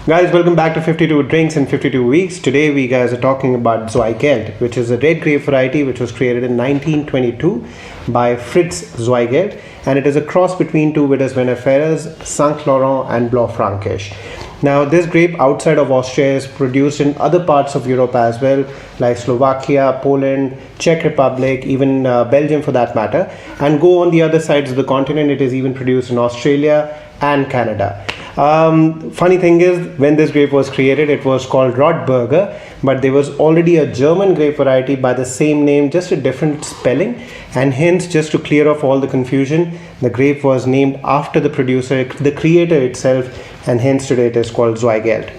Guys, welcome back to 52 Drinks in 52 Weeks. Today we guys are talking about Zweigelt, which is a red grape variety which was created in 1922 by Fritz Zweigelt, and it is a cross between two Vitis vinifera's, St. Laurent and Blaufrankisch. Now, this grape outside of Austria is produced in other parts of Europe as well, like Slovakia, Poland, Czech Republic, even Belgium for that matter. And go on the other sides of the continent, it is even produced in Australia and Canada. Funny thing is, when this grape was created, it was called Rotberger, but there was already a German grape variety by the same name, just a different spelling, and hence, just to clear off all the confusion, the grape was named after the producer, the creator itself, and hence today it is called Zweigelt.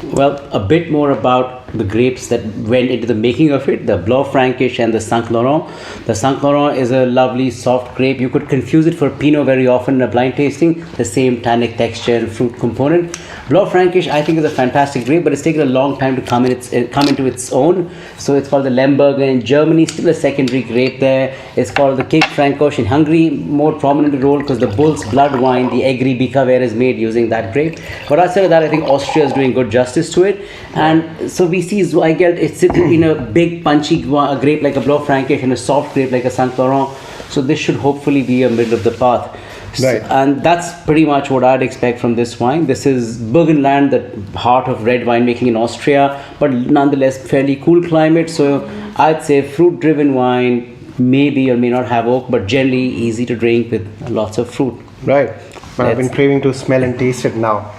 Well, a bit more about the grapes that went into the making of it, the Blaufrankisch and the St. Laurent. The St. Laurent is a lovely soft grape. You could confuse it for Pinot very often in a blind tasting, the same tannic texture and fruit component. Blaufrankisch, I think, is a fantastic grape, but it's taken a long time to come into its own. So it's called the Lemberger in Germany, still a secondary grape there. It's called the Cape Francosch in Hungary, more prominent role because the Bull's Blood wine, the Egri Bikaver, is made using that grape. But outside of that, I think Austria is doing good justice to it. And so we see Zweigelt, it's sitting in a big punchy grape like a Blaufrankisch and a soft grape like a St. Laurent. So this should hopefully be a middle of the path. Right. And that's pretty much what I'd expect from this wine. This is Burgenland, the heart of red winemaking in Austria, but nonetheless fairly cool climate. So I'd say fruit-driven wine, maybe or may not have oak, but generally easy to drink with lots of fruit. Right. I've been craving to smell and taste it now.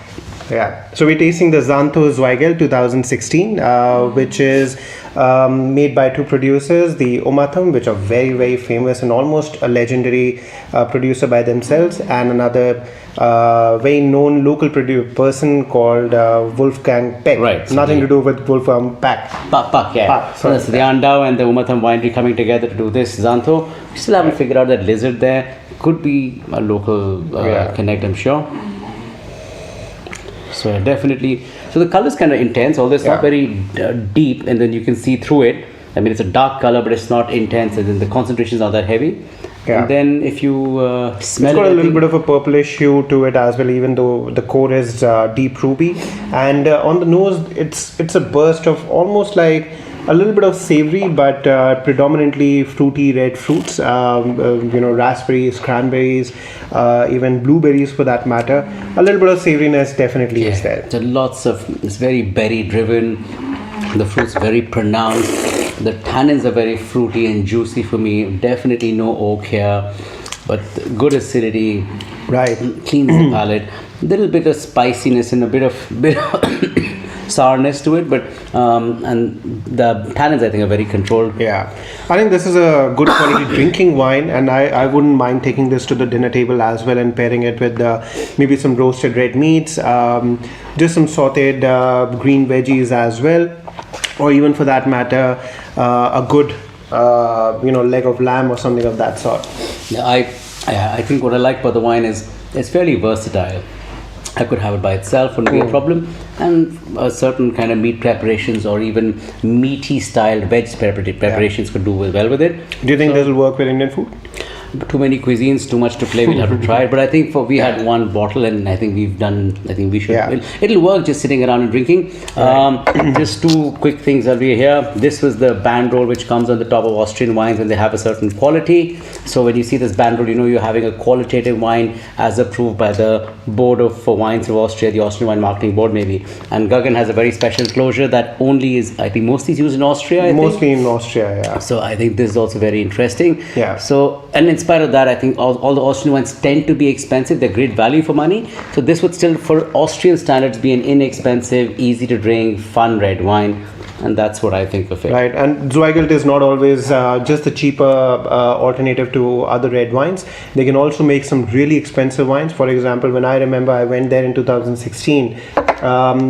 Yeah. So we're tasting the Xantho Zweigelt 2016, which is made by two producers, the Omatham, which are very, very famous and almost a legendary producer by themselves, and another very known local person called Wolfgang Peck. Right. Nothing to do with Wolfgang Peck. Peck, yeah. So the Andau and the Omatham winery coming together to do this Xantho. We still haven't figured out that lizard there. Could be a local connect, I'm sure. So definitely, so the color is kind of intense, although it's not very deep, and then you can see through it. I mean, it's a dark color, but it's not intense, and then the concentration is not that heavy. Yeah. And then if you smell it's got a little bit of a purplish hue to it as well, even though the core is deep ruby. And on the nose, it's a burst of almost like a little bit of savory, but predominantly fruity red fruits, raspberries, cranberries, even blueberries for that matter. A little bit of savoriness definitely is there. So it's very berry driven. The fruit's very pronounced. The tannins are very fruity and juicy for me. Definitely no oak here, but good acidity. Right. Cleans the palate. A little bit of spiciness and a bit of sourness to it, but and the tannins I think are very controlled. Yeah, I think this is a good quality drinking wine, and I wouldn't mind taking this to the dinner table as well and pairing it with maybe some roasted red meats, just some sautéed green veggies as well, or even for that matter a good leg of lamb or something of that sort. Yeah, I think what I like about the wine is it's fairly versatile. I could have it by itself, wouldn't be a problem, and a certain kind of meat preparations or even meaty styled veg preparations could do well with it. Do you think this will work with Indian food? Too many cuisines, too much to play. We'll have to try it. But I think we had one bottle, and I think we should. Yeah. It'll work just sitting around and drinking. Right. Just two quick things that we here. This was the bandroll which comes on the top of Austrian wines when they have a certain quality. So when you see this bandroll, you're having a qualitative wine as approved by the Board of Wines of Austria, the Austrian Wine Marketing Board maybe. And Gagan has a very special closure that only is, I think, mostly used in Austria. Mostly in Austria, yeah. So I think this is also very interesting. Yeah. So, and in spite of that, I think all the Austrian wines tend to be expensive. They're great value for money. So this would still, for Austrian standards, be an inexpensive, easy to drink, fun red wine. And that's what I think of it. Right, and Zweigelt is not always just a cheaper alternative to other red wines. They can also make some really expensive wines. For example, when I remember I went there in 2016,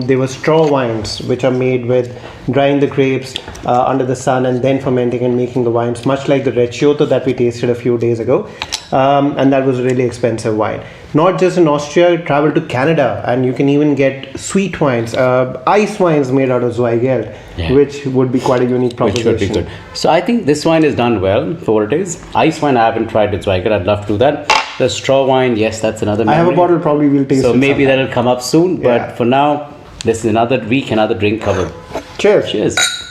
there were straw wines which are made with drying the grapes under the sun and then fermenting and making the wines, much like the Recioto that we tasted a few days ago. And that was a really expensive wine. Not just in Austria, travel to Canada and you can even get sweet wines, ice wines made out of Zweigelt, which would be quite a unique proposition. Which would be good. So I think this wine is done well for what it is. Ice wine I haven't tried with Zweigelt. I'd love to do that. The straw wine, yes, that's another memory. I have a bottle, probably we'll taste it. So maybe that'll come up soon. But for now, This is another week, another drink covered. Cheers. Cheers.